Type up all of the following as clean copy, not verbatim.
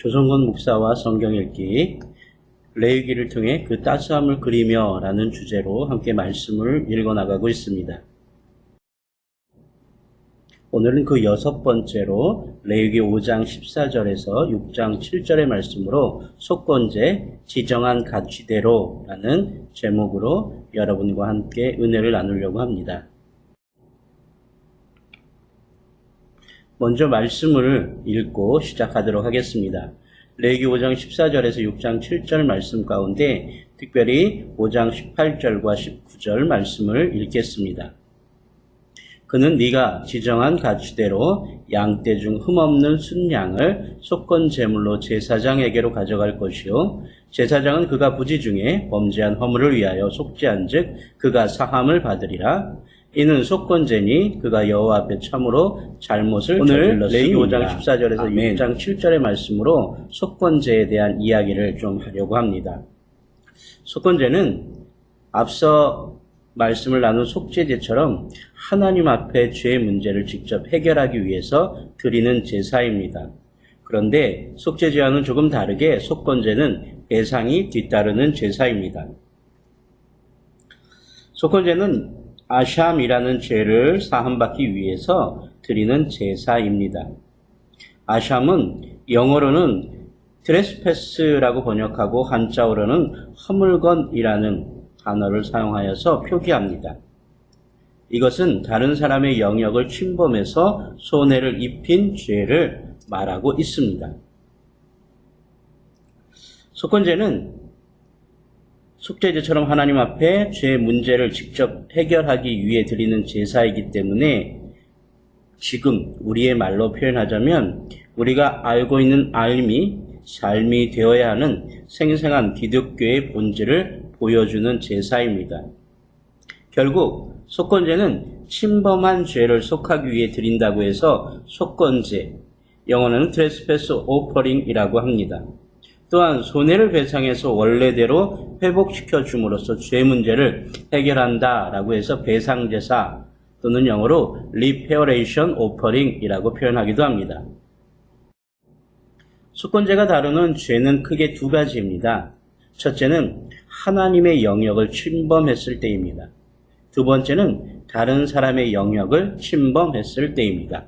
조성곤 목사와 성경 읽기, 레위기를 통해 그 따스함을 그리며 라는 주제로 함께 말씀을 읽어나가고 있습니다. 오늘은 그 6번째로 레위기 5장 14절에서 6장 7절의 말씀으로 속건제 지정한 가치대로 라는 제목으로 여러분과 함께 은혜를 나누려고 합니다. 먼저 말씀을 읽고 시작하도록 하겠습니다. 레위기 5장 14절에서 6장 7절 말씀 가운데 특별히 5장 18절과 19절 말씀을 읽겠습니다. 그는 네가 지정한 가치대로 양떼 중 흠없는 순양을 속건 제물로 제사장에게로 가져갈 것이요 제사장은 그가 부지 중에 범죄한 허물을 위하여 속죄한즉 그가 사함을 받으리라. 이는 속건제니 그가 여호와 앞에 참으로 잘못을 저질렀음이니라. 오늘 레위기 5장 14절에서 6장 7절의 말씀으로 속건제에 대한 이야기를 좀 하려고 합니다. 속건제는 앞서 말씀을 나눈 속죄제처럼 하나님 앞에 죄의 문제를 직접 해결하기 위해서 드리는 제사입니다. 그런데 속죄제와는 조금 다르게 속건제는 배상이 뒤따르는 제사입니다. 속건제는 아샴이라는 죄를 사함받기 위해서 드리는 제사입니다. 아샴은 영어로는 트레스패스라고 번역하고 한자어로는 허물건이라는 단어를 사용하여서 표기합니다. 이것은 다른 사람의 영역을 침범해서 손해를 입힌 죄를 말하고 있습니다. 속건제는 속죄제처럼 하나님 앞에 죄의 문제를 직접 해결하기 위해 드리는 제사이기 때문에 지금 우리의 말로 표현하자면 우리가 알고 있는 삶이 되어야 하는 생생한 기독교의 본질을 보여주는 제사입니다. 결국 속건제는 침범한 죄를 속하기 위해 드린다고 해서 속건제, 영어로는 트레스패스 오퍼링이라고 합니다. 또한 손해를 배상해서 원래대로 회복시켜 줌으로써 죄 문제를 해결한다라고 해서 배상제사 또는 영어로 리페어레이션 오퍼링이라고 표현하기도 합니다. 속건제가 다루는 죄는 크게 두 가지입니다. 첫째는 하나님의 영역을 침범했을 때입니다. 두 번째는 다른 사람의 영역을 침범했을 때입니다.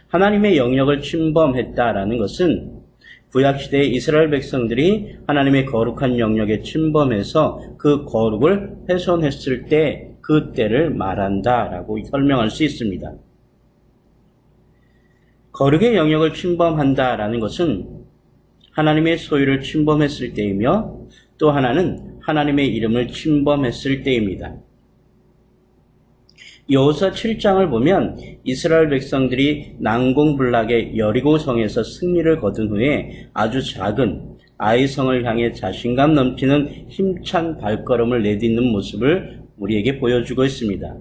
하나님의 영역을 침범했다라는 것은 구약시대의 이스라엘 백성들이 하나님의 거룩한 영역에 침범해서 그 거룩을 훼손했을 때 그때를 말한다라고 설명할 수 있습니다. 거룩의 영역을 침범한다라는 것은 하나님의 소유를 침범했을 때이며 또 하나는 하나님의 이름을 침범했을 때입니다. 여호수아 7장을 보면 이스라엘 백성들이 난공불락의 여리고성에서 승리를 거둔 후에 아주 작은 아이성을 향해 자신감 넘치는 힘찬 발걸음을 내딛는 모습을 우리에게 보여주고 있습니다.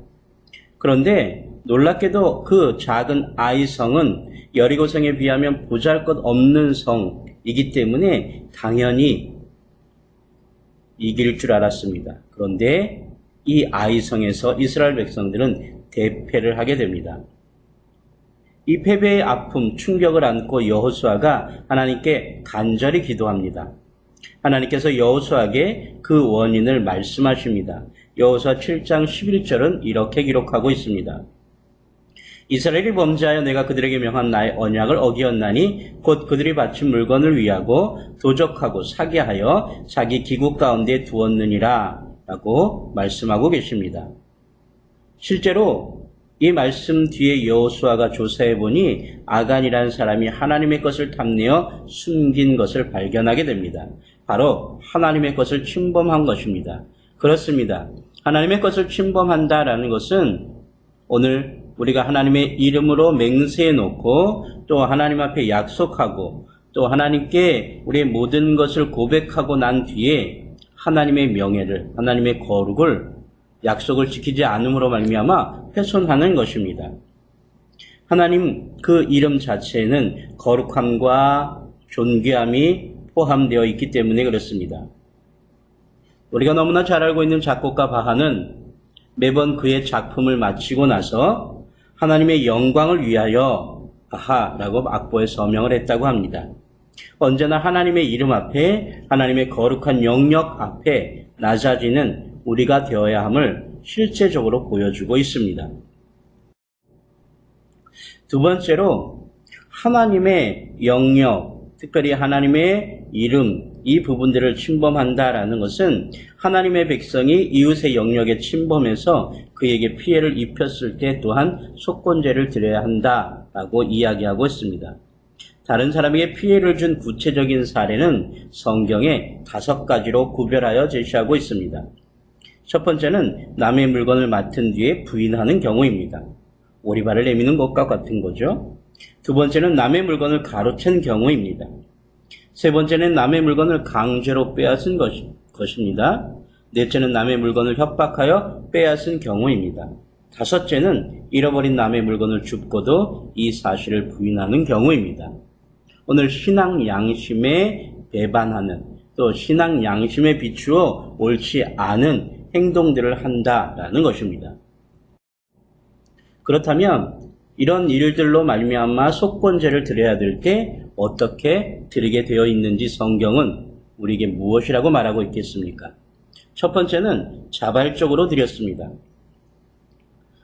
그런데 놀랍게도 그 작은 아이성은 여리고성에 비하면 보잘것없는 성이기 때문에 당연히 이길 줄 알았습니다. 그런데 이 아이성에서 이스라엘 백성들은 대패를 하게 됩니다. 이 패배의 아픔, 충격을 안고 여호수아가 하나님께 간절히 기도합니다. 하나님께서 여호수아에게 그 원인을 말씀하십니다. 여호수아 7장 11절은 이렇게 기록하고 있습니다. 이스라엘이 범죄하여 내가 그들에게 명한 나의 언약을 어기었나니 곧 그들이 바친 물건을 위하고 도적하고 사기하여 자기 기국 가운데 두었느니라 라고 말씀하고 계십니다. 실제로 이 말씀 뒤에 여호수아가 조사해 보니 아간이라는 사람이 하나님의 것을 탐내어 숨긴 것을 발견하게 됩니다. 바로 하나님의 것을 침범한 것입니다. 그렇습니다. 하나님의 것을 침범한다라는 것은 오늘 우리가 하나님의 이름으로 맹세해 놓고 또 하나님 앞에 약속하고 또 하나님께 우리의 모든 것을 고백하고 난 뒤에 하나님의 명예를, 하나님의 거룩을, 약속을 지키지 않음으로 말미암아 훼손하는 것입니다. 하나님 그 이름 자체에는 거룩함과 존귀함이 포함되어 있기 때문에 그렇습니다. 우리가 너무나 잘 알고 있는 작곡가 바하는 매번 그의 작품을 마치고 나서 하나님의 영광을 위하여 아하라고 악보에 서명을 했다고 합니다. 언제나 하나님의 이름 앞에, 하나님의 거룩한 영역 앞에 낮아지는 우리가 되어야 함을 실제적으로 보여주고 있습니다. 두 번째로 하나님의 영역, 특별히 하나님의 이름, 이 부분들을 침범한다라는 것은 하나님의 백성이 이웃의 영역에 침범해서 그에게 피해를 입혔을 때 또한 속건제를 드려야 한다라고 이야기하고 있습니다. 다른 사람에게 피해를 준 구체적인 사례는 성경에 5가지로 구별하여 제시하고 있습니다. 첫 번째는 남의 물건을 맡은 뒤에 부인하는 경우입니다. 오리발을 내미는 것과 같은 거죠. 두 번째는 남의 물건을 가로챈 경우입니다. 세 번째는 남의 물건을 강제로 빼앗은 것입니다. 넷째는 남의 물건을 협박하여 빼앗은 경우입니다. 다섯째는 잃어버린 남의 물건을 줍고도 이 사실을 부인하는 경우입니다. 오늘 신앙 양심에 배반하는, 또 신앙 양심에 비추어 옳지 않은 행동들을 한다라는 것입니다. 그렇다면 이런 일들로 말미암아 속건제를 드려야 될 때 어떻게 드리게 되어 있는지 성경은 우리에게 무엇이라고 말하고 있겠습니까? 첫 번째는 자발적으로 드렸습니다.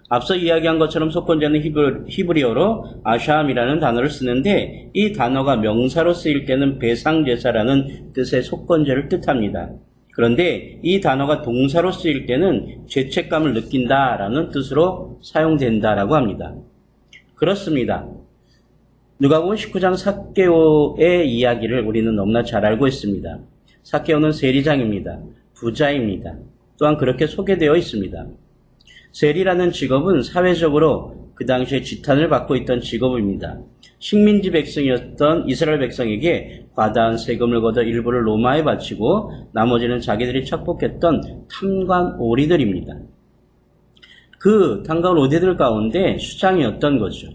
앞서 이야기한 것처럼 속건제는 히브리어로 아샴이라는 단어를 쓰는데 이 단어가 명사로 쓰일 때는 배상제사라는 뜻의 속건제를 뜻합니다. 그런데 이 단어가 동사로 쓰일 때는 죄책감을 느낀다라는 뜻으로 사용된다라고 합니다. 그렇습니다. 누가복음 19장 삭개오의 이야기를 우리는 너무나 잘 알고 있습니다. 삭개오는 세리장입니다. 부자입니다. 또한 그렇게 소개되어 있습니다. 세리라는 직업은 사회적으로 그 당시에 지탄을 받고 있던 직업입니다. 식민지 백성이었던 이스라엘 백성에게 과다한 세금을 걷어 일부를 로마에 바치고 나머지는 자기들이 착복했던 탐관 오리들입니다. 그 탐관 오리들 가운데 수장이었던 거죠.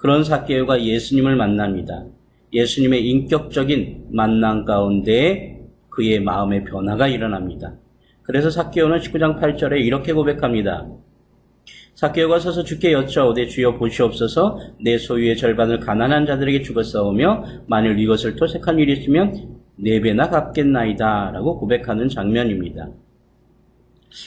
그런 삭개오가 예수님을 만납니다. 예수님의 인격적인 만남 가운데 그의 마음의 변화가 일어납니다. 그래서 삭개오는 19장 8절에 이렇게 고백합니다. 삭개오가 서서 주께 여짜오되 주여 보시옵소서 내 소유의 절반을 가난한 자들에게 주었사오며 만일 이것을 토색한 일이 있으면 4배나 갚겠나이다 라고 고백하는 장면입니다.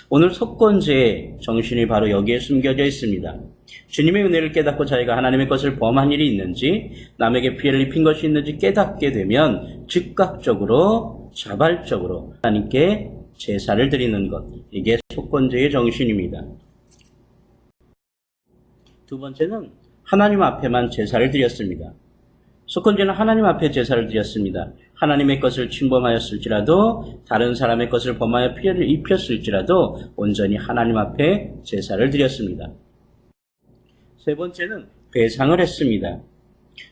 오늘 속건제의 정신이 바로 여기에 숨겨져 있습니다. 주님의 은혜를 깨닫고 자기가 하나님의 것을 범한 일이 있는지 남에게 피해를 입힌 것이 있는지 깨닫게 되면 즉각적으로 자발적으로 하나님께 제사를 드리는 것, 이게 속건제의 정신입니다. 두 번째는 하나님 앞에만 제사를 드렸습니다. 속건제는 하나님 앞에 제사를 드렸습니다. 하나님의 것을 침범하였을지라도 다른 사람의 것을 범하여 피해를 입혔을지라도 온전히 하나님 앞에 제사를 드렸습니다. 세 번째는 배상을 했습니다.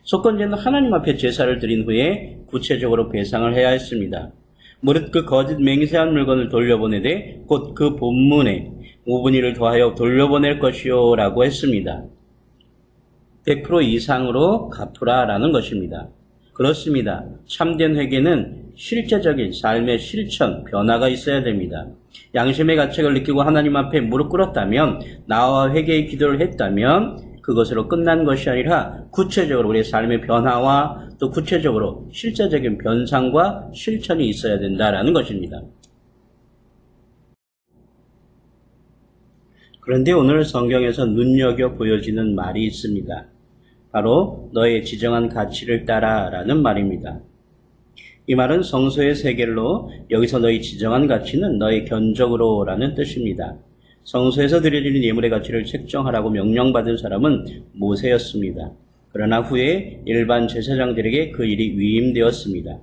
속건제는 하나님 앞에 제사를 드린 후에 구체적으로 배상을 해야 했습니다. 무릇 그 거짓 맹세한 물건을 돌려보내되 곧 그 본문에 5분의 1을 더하여 돌려보낼 것이요 라고 했습니다. 100% 이상으로 갚으라라는 것입니다. 그렇습니다. 참된 회개는 실제적인 삶의 실천, 변화가 있어야 됩니다. 양심의 가책을 느끼고 하나님 앞에 무릎 꿇었다면, 나와 회개의 기도를 했다면 그것으로 끝난 것이 아니라 구체적으로 우리의 삶의 변화와 또 구체적으로 실제적인 변상과 실천이 있어야 된다라는 것입니다. 그런데 오늘 성경에서 눈여겨 보여지는 말이 있습니다. 바로 너의 지정한 가치를 따라라는 말입니다. 이 말은 성서의 세계로 여기서 너희 지정한 가치는 너의 견적으로라는 뜻입니다. 성서에서 드려지는 예물의 가치를 책정하라고 명령받은 사람은 모세였습니다. 그러나 후에 일반 제사장들에게 그 일이 위임되었습니다.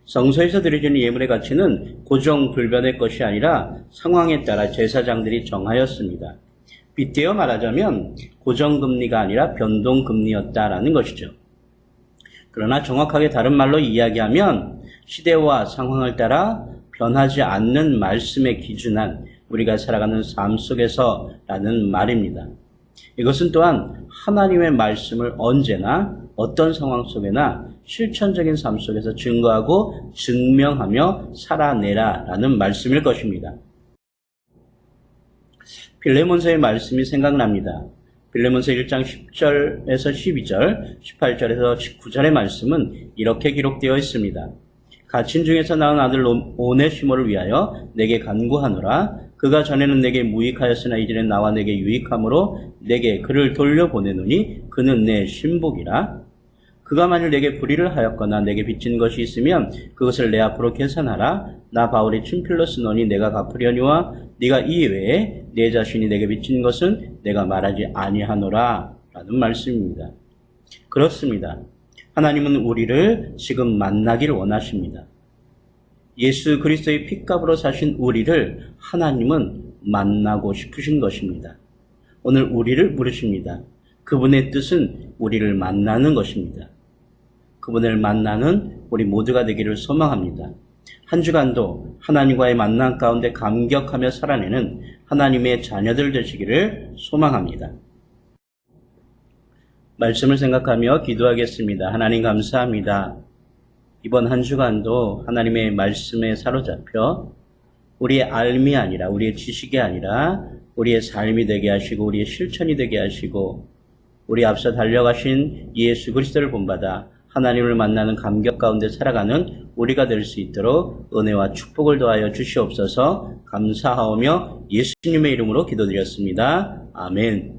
성서에서 드려지는 예물의 가치는 고정불변의 것이 아니라 상황에 따라 제사장들이 정하였습니다. 빗대어 말하자면 고정금리가 아니라 변동금리였다라는 것이죠. 그러나 정확하게 다른 말로 이야기하면 시대와 상황을 따라 변하지 않는 말씀에 기준한 우리가 살아가는 삶 속에서라는 말입니다. 이것은 또한 하나님의 말씀을 언제나 어떤 상황 속에나 실천적인 삶 속에서 증거하고 증명하며 살아내라라는 말씀일 것입니다. 빌레몬서의 말씀이 생각납니다. 빌레몬서 1장 10절에서 12절, 18절에서 19절의 말씀은 이렇게 기록되어 있습니다. 갇힌 중에서 낳은 아들 오네시모를 위하여 내게 간구하노라. 그가 전에는 내게 무익하였으나 이제는 나와 내게 유익함으로 내게 그를 돌려보내노니 그는 내 신복이라. 그가 만일 내게 불의를 하였거나 내게 빚진 것이 있으면 그것을 내 앞으로 계산하라. 나 바울이 친필로 쓰노니 내가 갚으려니와 네가 이외에 내 자신이 내게 빚진 것은 내가 말하지 아니하노라. 라는 말씀입니다. 그렇습니다. 하나님은 우리를 지금 만나길 원하십니다. 예수 그리스도의 핏값으로 사신 우리를 하나님은 만나고 싶으신 것입니다. 오늘 우리를 부르십니다. 그분의 뜻은 우리를 만나는 것입니다. 그분을 만나는 우리 모두가 되기를 소망합니다. 한 주간도 하나님과의 만남 가운데 감격하며 살아내는 하나님의 자녀들 되시기를 소망합니다. 말씀을 생각하며 기도하겠습니다. 하나님 감사합니다. 이번 한 주간도 하나님의 말씀에 사로잡혀 우리의 알미 아니라 우리의 지식이 아니라 우리의 삶이 되게 하시고 우리의 실천이 되게 하시고 우리 앞서 달려가신 예수 그리스도를 본받아 하나님을 만나는 감격 가운데 살아가는 우리가 될 수 있도록 은혜와 축복을 더하여 주시옵소서. 감사하오며 예수님의 이름으로 기도드렸습니다. 아멘.